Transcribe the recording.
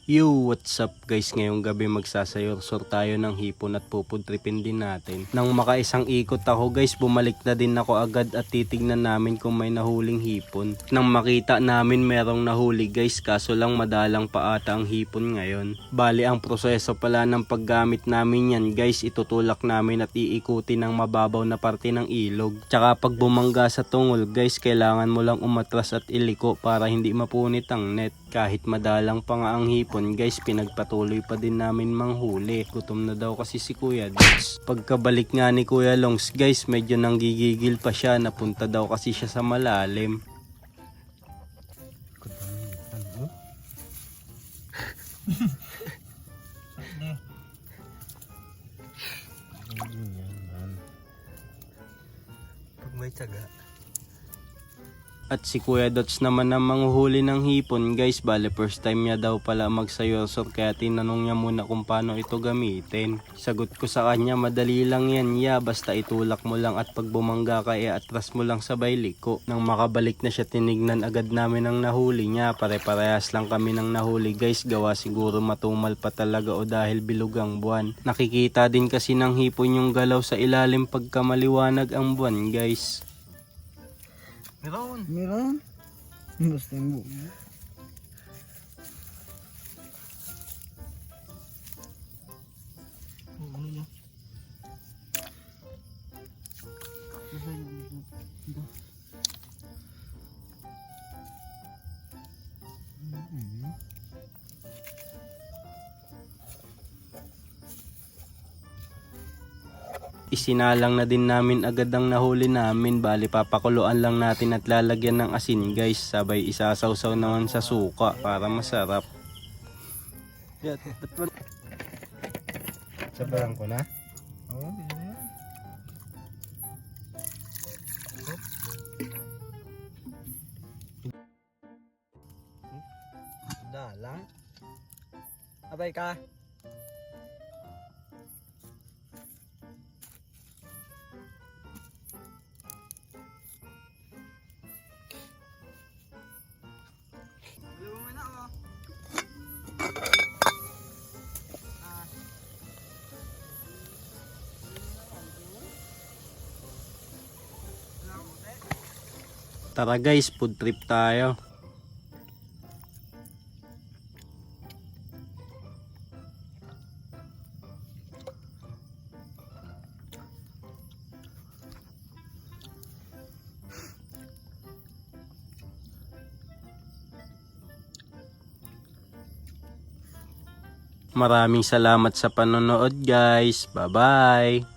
Yo, what's up guys? Ngayong gabi magsasayorsor tayo ng hipon at pupudripin din natin. Nang makaisang ikot ako guys, bumalik na din ako agad at titignan namin kung may nahuling hipon. Nang makita namin merong nahuli guys, kaso lang madalang pa ata ang hipon ngayon. Bali ang proseso pala ng paggamit namin yan guys, itutulak namin at iikutin ng mababaw na parte ng ilog. Tsaka pag bumangga sa tungol guys, kailangan mo lang umatras at iliko para hindi mapunit ang net. Kahit madalang pa nga ang hipon guys, pinagpatuloy pa din namin manghuli. Gutom na daw kasi si Kuya Dots. Pagkabalik nga ni Kuya Longs guys, medyo nanggigigil pa siya. Napunta daw kasi siya sa malalim. Pag may tiyaga. At si Kuya Dots naman ang manghuhuli ng hipon guys, bale first time niya daw pala magsayorsor kaya tinanong niya muna kung paano ito gamitin. Sagot ko sa kanya, madali lang yan ya, basta itulak mo lang at pag bumangga ka atras mo lang sabay liko. Nang makabalik na siya, tinignan agad namin ang nahuli niya, pare-parehas lang kami ng nahuli guys, gawa siguro matumal pa talaga o dahil bilog ang buwan. Nakikita din kasi ng hipon yung galaw sa ilalim pagka maliwanag ang buwan guys. Meron? Basta yung buo. Isinalang na din namin agad ang nahuli namin, bali papakuluan lang natin at lalagyan ng asin guys, sabay isasawsaw naman sa suka para masarap. Sabayan ko na? Oo, Dalang. Abay ka. Tara guys, food trip tayo. Maraming salamat sa panonood guys. Bye bye.